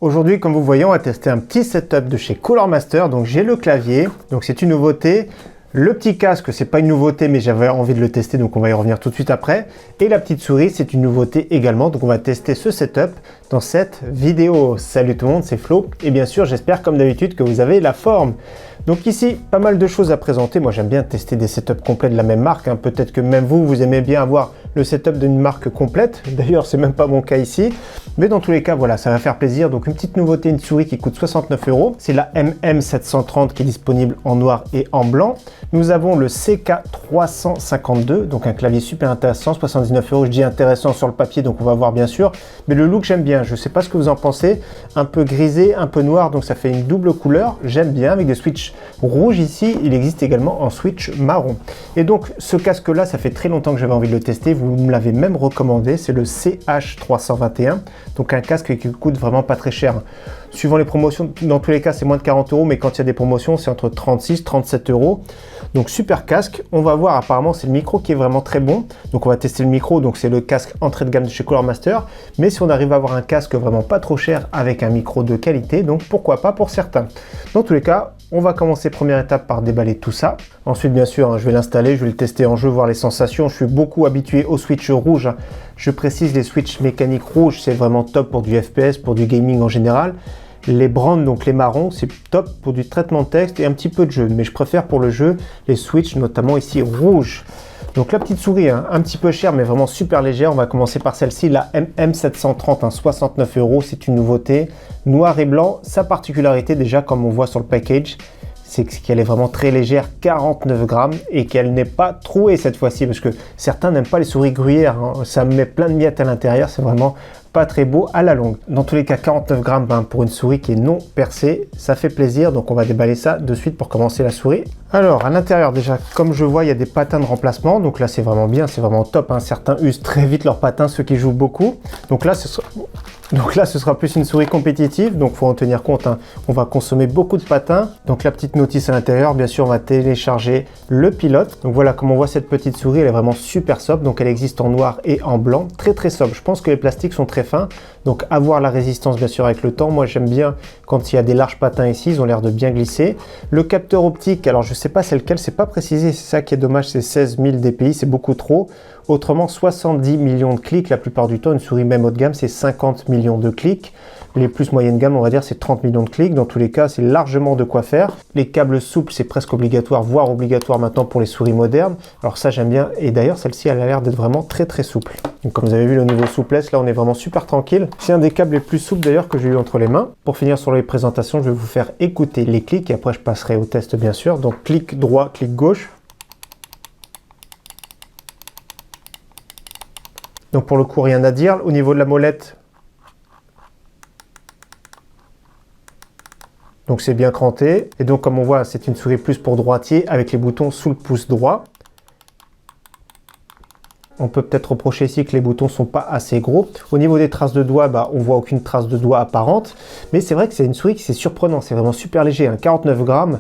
Aujourd'hui, comme vous voyez, on va tester un petit setup de chez Cooler Master. Donc j'ai le clavier, donc c'est une nouveauté. Le petit casque, c'est pas une nouveauté, mais j'avais envie de le tester, donc on va y revenir tout de suite après. Et la petite souris, c'est une nouveauté également, donc on va tester ce setup dans cette vidéo. Salut tout le monde, c'est Flo, et bien sûr, j'espère comme d'habitude que vous avez la forme. Donc ici, pas mal de choses à présenter. Moi, j'aime bien tester des setups complets de la même marque. Peut-être que même vous aimez bien avoir le setup d'une marque complète. D'ailleurs, c'est même pas mon cas ici. Mais dans tous les cas, voilà, ça va faire plaisir. Donc une petite nouveauté, une souris qui coûte 69 €. C'est la MM730 qui est disponible en noir et en blanc. Nous avons le CK352, donc un clavier super intéressant, 79 €. Je dis intéressant sur le papier, donc on va voir bien sûr. Mais le look, j'aime bien. Je sais pas ce que vous en pensez. Un peu grisé, un peu noir, donc ça fait une double couleur. J'aime bien avec des switches rouge ici, il existe également en switch marron. Et donc ce casque là, ça fait très longtemps que j'avais envie de le tester, vous me l'avez même recommandé, c'est le CH321, donc un casque qui coûte vraiment pas très cher. Suivant les promotions, dans tous les cas c'est moins de 40 €, mais quand il y a des promotions c'est entre 36 et 37 €. Donc super casque, on va voir, apparemment c'est le micro qui est vraiment très bon, donc on va tester le micro, donc c'est le casque entrée de gamme de chez Cooler Master, mais si on arrive à avoir un casque vraiment pas trop cher avec un micro de qualité, donc pourquoi pas pour certains. Dans tous les cas, on va commencer première étape par déballer tout ça. Ensuite, bien sûr, je vais l'installer, je vais le tester en jeu, voir les sensations. Je suis beaucoup habitué aux switch rouges. Je précise, les switch mécaniques rouges, c'est vraiment top pour du FPS, pour du gaming en général. Les browns, donc les marrons, c'est top pour du traitement de texte et un petit peu de jeu. Mais je préfère pour le jeu les switch, notamment ici rouges. Donc la petite souris, un petit peu chère, mais vraiment super légère. On va commencer par celle-ci, la MM730, 69 €. C'est une nouveauté, noir et blanc. Sa particularité déjà, comme on voit sur le package, c'est qu'elle est vraiment très légère, 49 grammes, et qu'elle n'est pas trouée cette fois-ci, parce que certains n'aiment pas les souris gruyères. Ça met plein de miettes à l'intérieur, c'est vraiment pas très beau à la longue. Dans tous les cas, 49 grammes pour une souris qui est non percée, ça fait plaisir, donc on va déballer ça de suite pour commencer la souris. Alors, à l'intérieur, déjà, comme je vois, il y a des patins de remplacement, donc là, c'est vraiment bien, c'est vraiment top. Certains usent très vite leurs patins, ceux qui jouent beaucoup. Donc là, ce sera plus une souris compétitive, donc il faut en tenir compte. On va consommer beaucoup de patins. Donc la petite notice à l'intérieur, bien sûr, on va télécharger le pilote. Donc voilà, comme on voit cette petite souris, elle est vraiment super sobre. Donc elle existe en noir et en blanc, très très sobre. Je pense que les plastiques sont très fins, donc avoir la résistance bien sûr avec le temps. Moi j'aime bien quand il y a des larges patins ici, ils ont l'air de bien glisser. Le capteur optique, alors je sais pas c'est lequel, c'est pas précisé, c'est ça qui est dommage, c'est 16 000 dpi, c'est beaucoup trop. Autrement, 70 millions de clics, la plupart du temps, une souris même haut de gamme, c'est 50 millions de clics. Les plus moyennes gamme, on va dire, c'est 30 millions de clics. Dans tous les cas, c'est largement de quoi faire. Les câbles souples, c'est presque obligatoire, voire obligatoire maintenant pour les souris modernes. Alors ça, j'aime bien. Et d'ailleurs, celle-ci, elle a l'air d'être vraiment très très souple. Donc comme vous avez vu, le niveau souplesse, là, on est vraiment super tranquille. C'est un des câbles les plus souples d'ailleurs que j'ai eu entre les mains. Pour finir sur les présentations, je vais vous faire écouter les clics et après, je passerai au test, bien sûr. Donc clic droit, clic gauche. Donc pour le coup, rien à dire. Au niveau de la molette, donc c'est bien cranté. Et donc comme on voit, c'est une souris plus pour droitier avec les boutons sous le pouce droit. On peut peut-être reprocher ici que les boutons sont pas assez gros. Au niveau des traces de doigts, on voit aucune trace de doigt apparente. Mais c'est vrai que c'est une souris qui c'est surprenant. C'est vraiment super léger, 49 grammes.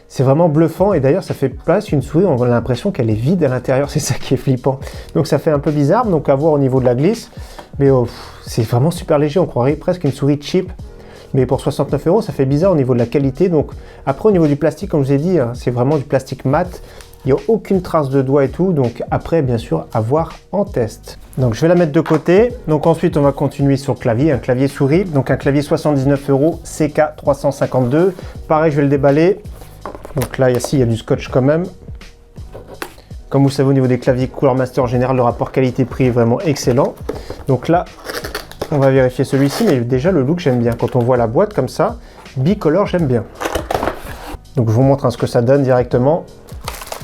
C'est vraiment bluffant et d'ailleurs ça fait place une souris, on a l'impression qu'elle est vide à l'intérieur, c'est ça qui est flippant. Donc ça fait un peu bizarre, donc à voir au niveau de la glisse. Mais c'est vraiment super léger, on croirait presque une souris cheap. Mais pour 69 €, ça fait bizarre au niveau de la qualité. Donc après au niveau du plastique, comme je vous ai dit, c'est vraiment du plastique mat. Il n'y a aucune trace de doigt et tout, donc après bien sûr à voir en test. Donc je vais la mettre de côté. Donc ensuite on va continuer sur le clavier, un clavier souris. Donc un clavier 79 € CK352. Pareil, je vais le déballer. Donc là, ici, il y a du scotch quand même. Comme vous savez, au niveau des claviers Cooler Master en général, le rapport qualité-prix est vraiment excellent. Donc là, on va vérifier celui-ci, mais déjà le look, j'aime bien. Quand on voit la boîte comme ça, bicolore, j'aime bien. Donc je vous montre ce que ça donne directement.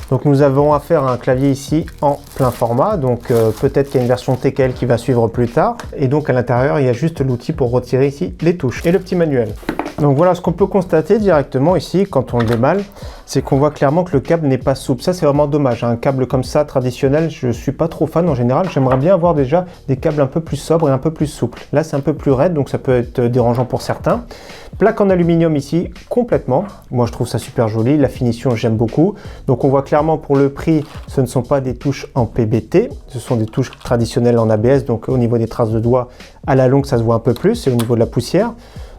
Donc nous avons affaire à un clavier ici en plein format, donc peut-être qu'il y a une version TKL qui va suivre plus tard. Et donc à l'intérieur, il y a juste l'outil pour retirer ici les touches et le petit manuel. Donc voilà ce qu'on peut constater directement ici quand on le déballe, c'est qu'on voit clairement que le câble n'est pas souple. Ça c'est vraiment dommage, un câble comme ça traditionnel, je ne suis pas trop fan en général. J'aimerais bien avoir déjà des câbles un peu plus sobres et un peu plus souples. Là c'est un peu plus raide, donc ça peut être dérangeant pour certains. Plaque en aluminium ici, complètement. Moi je trouve ça super joli, la finition j'aime beaucoup. Donc on voit clairement pour le prix, ce ne sont pas des touches en PBT, ce sont des touches traditionnelles en ABS. Donc au niveau des traces de doigts, à la longue ça se voit un peu plus, et au niveau de la poussière.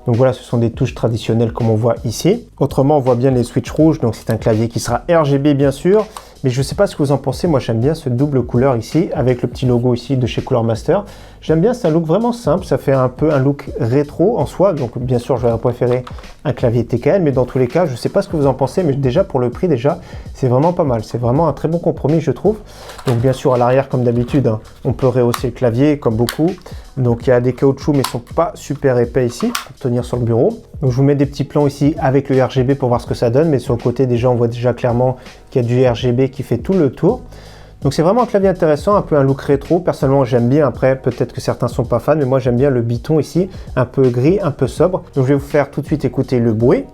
Donc voilà, ce sont des touches traditionnelles comme on voit ici. Autrement, on voit bien les switches rouges, donc c'est un clavier qui sera RGB bien sûr. Mais je ne sais pas ce que vous en pensez, moi j'aime bien ce double couleur ici, avec le petit logo ici de chez Cooler Master. J'aime bien, c'est un look vraiment simple, ça fait un peu un look rétro en soi, donc bien sûr j'aurais préféré un clavier TKL, mais dans tous les cas, je ne sais pas ce que vous en pensez, mais déjà pour le prix déjà, c'est vraiment pas mal, c'est vraiment un très bon compromis je trouve. Donc bien sûr à l'arrière comme d'habitude, hein, on peut rehausser le clavier comme beaucoup, donc il y a des caoutchoucs mais ils ne sont pas super épais ici, pour tenir sur le bureau. Donc je vous mets des petits plans ici avec le RGB pour voir ce que ça donne, mais sur le côté déjà on voit déjà clairement qu'il y a du RGB qui fait tout le tour. Donc c'est vraiment un clavier intéressant, un peu un look rétro. Personnellement j'aime bien, après peut-être que certains sont pas fans, mais moi j'aime bien le biton ici, un peu gris, un peu sobre. Donc je vais vous faire tout de suite écouter le bruit.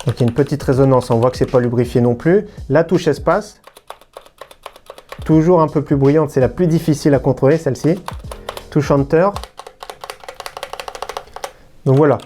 Donc il y a une petite résonance, on voit que c'est pas lubrifié non plus. La touche espace, toujours un peu plus bruyante, c'est la plus difficile à contrôler celle-ci. Touche Enter. Donc voilà,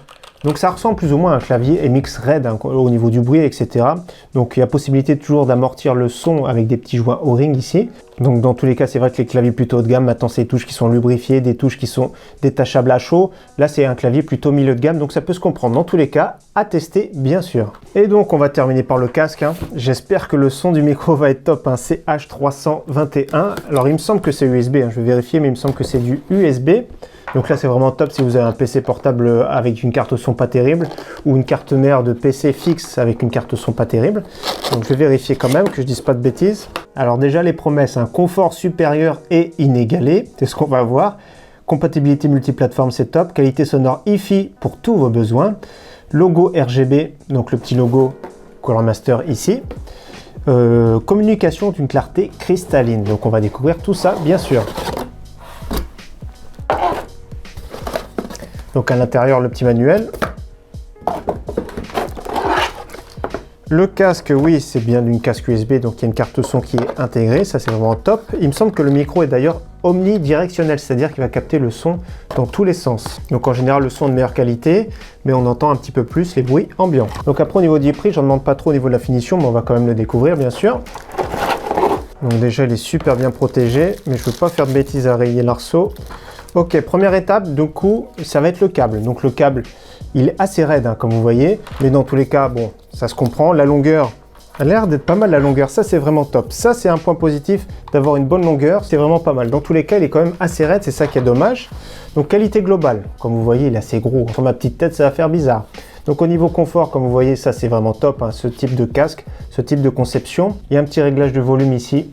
donc ça ressemble plus ou moins à un clavier MX Red hein, au niveau du bruit, etc. Donc il y a possibilité toujours d'amortir le son avec des petits joints O-ring ici. Donc dans tous les cas, c'est vrai que les claviers plutôt haut de gamme, maintenant c'est des touches qui sont lubrifiées, des touches qui sont détachables à chaud. Là c'est un clavier plutôt milieu de gamme, donc ça peut se comprendre. Dans tous les cas, à tester bien sûr. Et donc on va terminer par le casque. Hein. J'espère que le son du micro va être top, un CH321. Alors il me semble que c'est USB, hein. Je vais vérifier, mais il me semble que c'est du USB. Donc là c'est vraiment top si vous avez un PC portable avec une carte son pas terrible ou une carte mère de PC fixe avec une carte son pas terrible. Donc je vais vérifier quand même que je dise pas de bêtises. Alors déjà les promesses, un confort supérieur et inégalé, c'est ce qu'on va voir. Compatibilité multiplateforme, c'est top. Qualité sonore hi-fi pour tous vos besoins. Logo RGB, donc le petit logo Cooler Master ici. Communication d'une clarté cristalline. Donc on va découvrir tout ça bien sûr. Donc à l'intérieur le petit manuel. Le casque, oui, c'est bien d'une casque USB, donc il y a une carte son qui est intégrée, ça c'est vraiment top. Il me semble que le micro est d'ailleurs omnidirectionnel, c'est-à-dire qu'il va capter le son dans tous les sens. Donc en général le son est de meilleure qualité, mais on entend un petit peu plus les bruits ambiants. Donc après au niveau du prix, j'en demande pas trop au niveau de la finition, mais on va quand même le découvrir bien sûr. Donc déjà il est super bien protégé, mais je ne veux pas faire de bêtises à rayer l'arceau. Ok, première étape, du coup, ça va être le câble. Donc le câble, il est assez raide, hein, comme vous voyez, mais dans tous les cas, bon, ça se comprend. La longueur, elle a l'air d'être pas mal la longueur, ça c'est vraiment top. Ça c'est un point positif d'avoir une bonne longueur, c'est vraiment pas mal. Dans tous les cas, il est quand même assez raide, c'est ça qui est dommage. Donc qualité globale, comme vous voyez, il est assez gros. Sur ma petite tête, ça va faire bizarre. Donc au niveau confort, comme vous voyez, ça c'est vraiment top, hein, ce type de casque, ce type de conception. Il y a un petit réglage de volume ici,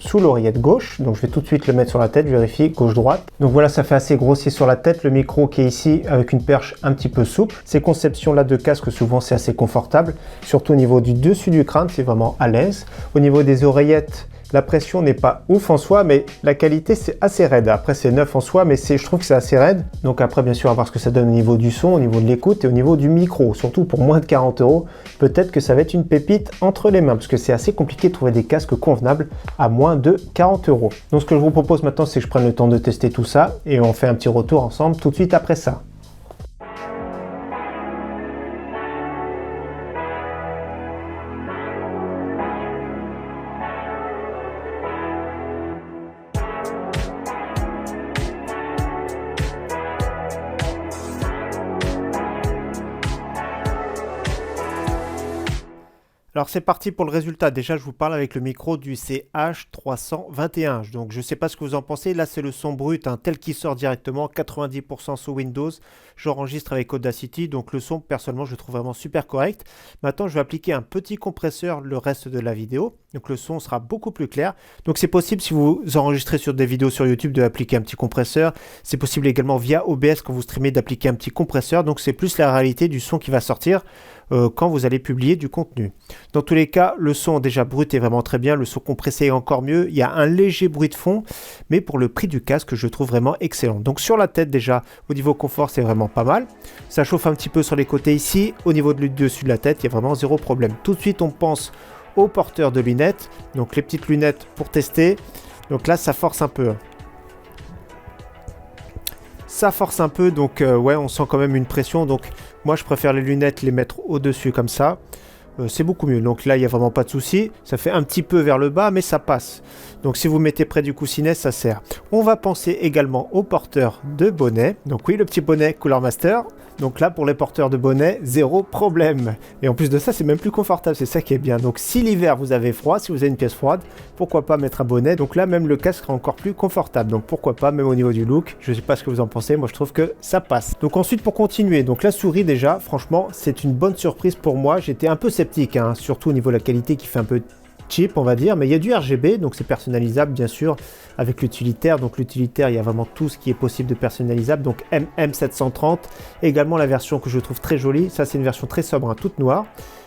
sous l'oreillette gauche, donc je vais tout de suite le mettre sur la tête, vérifier gauche-droite. Donc voilà, ça fait assez grossier sur la tête, le micro qui est ici avec une perche un petit peu souple. Ces conceptions-là de casque, souvent c'est assez confortable, surtout au niveau du dessus du crâne, c'est vraiment à l'aise. Au niveau des oreillettes, la pression n'est pas ouf en soi, mais la qualité c'est assez raide. Après c'est neuf en soi, mais je trouve que c'est assez raide. Donc après bien sûr à voir ce que ça donne au niveau du son, au niveau de l'écoute et au niveau du micro. Surtout pour moins de 40 €, peut-être que ça va être une pépite entre les mains, parce que c'est assez compliqué de trouver des casques convenables à moins de 40 €. Donc ce que je vous propose maintenant, c'est que je prenne le temps de tester tout ça et on fait un petit retour ensemble tout de suite après ça. Alors c'est parti pour le résultat. Déjà je vous parle avec le micro du CH321. Donc je ne sais pas ce que vous en pensez. Là c'est le son brut tel qu'il sort directement, 90% sous Windows. J'enregistre avec Audacity, donc le son personnellement je le trouve vraiment super correct. Maintenant je vais appliquer un petit compresseur le reste de la vidéo. Donc le son sera beaucoup plus clair. Donc c'est possible si vous enregistrez sur des vidéos sur YouTube d'appliquer un petit compresseur. C'est possible également via OBS quand vous streamez d'appliquer un petit compresseur. Donc c'est plus la réalité du son qui va sortir quand vous allez publier du contenu. Dans tous les cas, le son déjà brut est vraiment très bien, le son compressé est encore mieux, il y a un léger bruit de fond, mais pour le prix du casque, je trouve vraiment excellent. Donc sur la tête déjà, au niveau confort, c'est vraiment pas mal. Ça chauffe un petit peu sur les côtés ici, au niveau du dessus de la tête, il y a vraiment zéro problème. Tout de suite, on pense aux porteurs de lunettes, donc les petites lunettes pour tester. Donc là, ça force un peu. Ça force un peu, donc ouais, on sent quand même une pression, donc moi je préfère les lunettes les mettre au-dessus comme ça. c'est beaucoup mieux. Donc là, il n'y a vraiment pas de souci. Ça fait un petit peu vers le bas, mais ça passe. Donc si vous mettez près du coussinet, ça sert. On va penser également aux porteurs de bonnet. Donc oui, le petit bonnet Cooler Master. Donc là, pour les porteurs de bonnet, zéro problème. Et en plus de ça, c'est même plus confortable. C'est ça qui est bien. Donc si l'hiver, vous avez froid, si vous avez une pièce froide, pourquoi pas mettre un bonnet. Donc là, même le casque sera encore plus confortable. Donc pourquoi pas, même au niveau du look. Je ne sais pas ce que vous en pensez. Moi, je trouve que ça passe. Donc ensuite, pour continuer, donc la souris déjà, franchement, c'est une bonne surprise pour moi. J'étais un peu sceptique, hein, surtout au niveau de la qualité qui fait un peu cheap, on va dire, mais il y a du RGB, donc c'est personnalisable bien sûr avec l'utilitaire. Donc l'utilitaire, il y a vraiment tout ce qui est possible de personnalisable. Donc MM730, également la version que je trouve très jolie. Ça, c'est une version très sobre, hein, toute noire.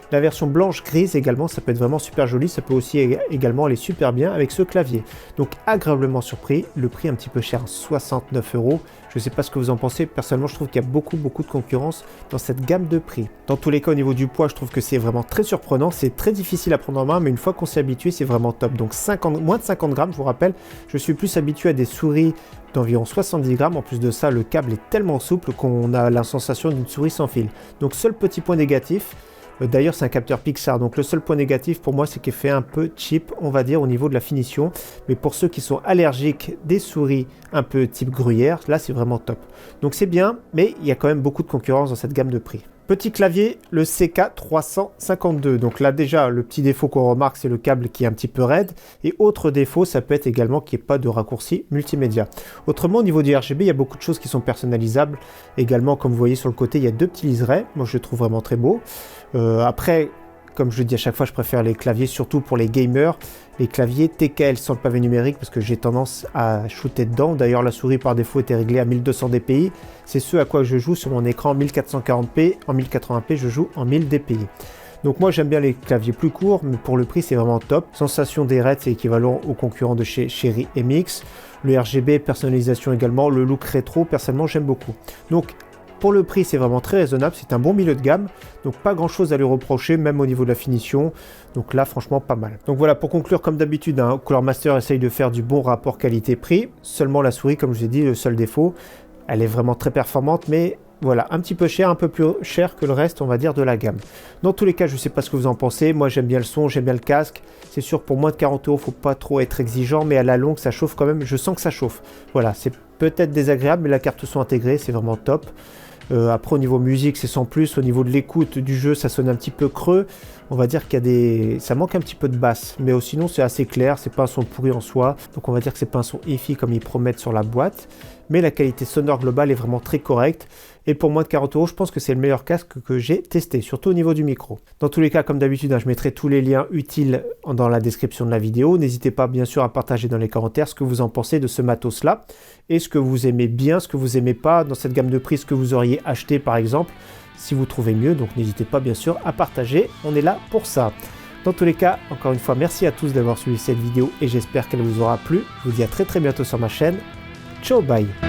La version blanche-grise également, ça peut être vraiment super joli. Ça peut aussi également aller super bien avec ce clavier. Donc agréablement surpris. Le prix un petit peu cher, 69 €. Je ne sais pas ce que vous en pensez. Personnellement, je trouve qu'il y a beaucoup de concurrence dans cette gamme de prix. Dans tous les cas, au niveau du poids, je trouve que c'est vraiment très surprenant. C'est très difficile à prendre en main, mais une fois qu'on s'est habitué, c'est vraiment top. Donc moins de 50 grammes, je vous rappelle. Je suis plus habitué à des souris d'environ 70 grammes. En plus de ça, le câble est tellement souple qu'on a la sensation d'une souris sans fil. Donc seul petit point négatif. D'ailleurs, c'est un capteur Pixar, donc le seul point négatif pour moi, c'est qu'il fait un peu cheap, on va dire, au niveau de la finition. Mais pour ceux qui sont allergiques des souris un peu type gruyère, là, c'est vraiment top. Donc c'est bien, mais il y a quand même beaucoup de concurrence dans cette gamme de prix. Petit clavier, le CK352. Donc là déjà, le petit défaut qu'on remarque, c'est le câble qui est un petit peu raide. Et autre défaut, ça peut être également qu'il n'y ait pas de raccourci multimédia. Autrement, au niveau du RGB, il y a beaucoup de choses qui sont personnalisables. Également, comme vous voyez sur le côté, il y a deux petits liserés. Moi, je les trouve vraiment très beaux. Après, comme je le dis à chaque fois, je préfère les claviers, surtout pour les gamers. Les claviers TKL sans le pavé numérique parce que j'ai tendance à shooter dedans. D'ailleurs, la souris par défaut était réglée à 1200 dpi. C'est ce à quoi je joue sur mon écran 1440p. En 1080p, je joue en 1000 dpi. Donc moi, j'aime bien les claviers plus courts, mais pour le prix, c'est vraiment top. Sensation des raids, c'est équivalent aux concurrents de chez Cherry MX. Le RGB, personnalisation également. Le look rétro, personnellement, j'aime beaucoup. Donc, pour le prix, c'est vraiment très raisonnable, c'est un bon milieu de gamme, donc pas grand chose à lui reprocher, même au niveau de la finition, donc là franchement pas mal. Donc voilà, pour conclure, comme d'habitude, hein, Cooler Master essaye de faire du bon rapport qualité-prix, seulement la souris, comme je vous ai dit, le seul défaut, elle est vraiment très performante, mais voilà, un petit peu cher, un peu plus cher que le reste, on va dire, de la gamme. Dans tous les cas, je ne sais pas ce que vous en pensez, moi j'aime bien le son, j'aime bien le casque, c'est sûr pour moins de 40 €, faut pas trop être exigeant, mais à la longue, ça chauffe quand même, je sens que ça chauffe. Voilà, c'est peut-être désagréable, mais la carte son intégrée, c'est vraiment top. Après au niveau musique c'est sans plus, au niveau de l'écoute du jeu ça sonne un petit peu creux, on va dire qu'il y a ça manque un petit peu de basse, mais sinon c'est assez clair, c'est pas un son pourri en soi, donc on va dire que c'est pas un son hi-fi comme ils promettent sur la boîte, mais la qualité sonore globale est vraiment très correcte, et pour moins de 40 €, je pense que c'est le meilleur casque que j'ai testé, surtout au niveau du micro. Dans tous les cas, comme d'habitude, hein, je mettrai tous les liens utiles dans la description de la vidéo. N'hésitez pas bien sûr à partager dans les commentaires ce que vous en pensez de ce matos-là, et ce que vous aimez bien, ce que vous aimez pas dans cette gamme de prix, ce que vous auriez acheté par exemple, si vous trouvez mieux. Donc n'hésitez pas bien sûr à partager, on est là pour ça. Dans tous les cas, encore une fois, merci à tous d'avoir suivi cette vidéo et j'espère qu'elle vous aura plu. Je vous dis à très bientôt sur ma chaîne. Ciao, bye!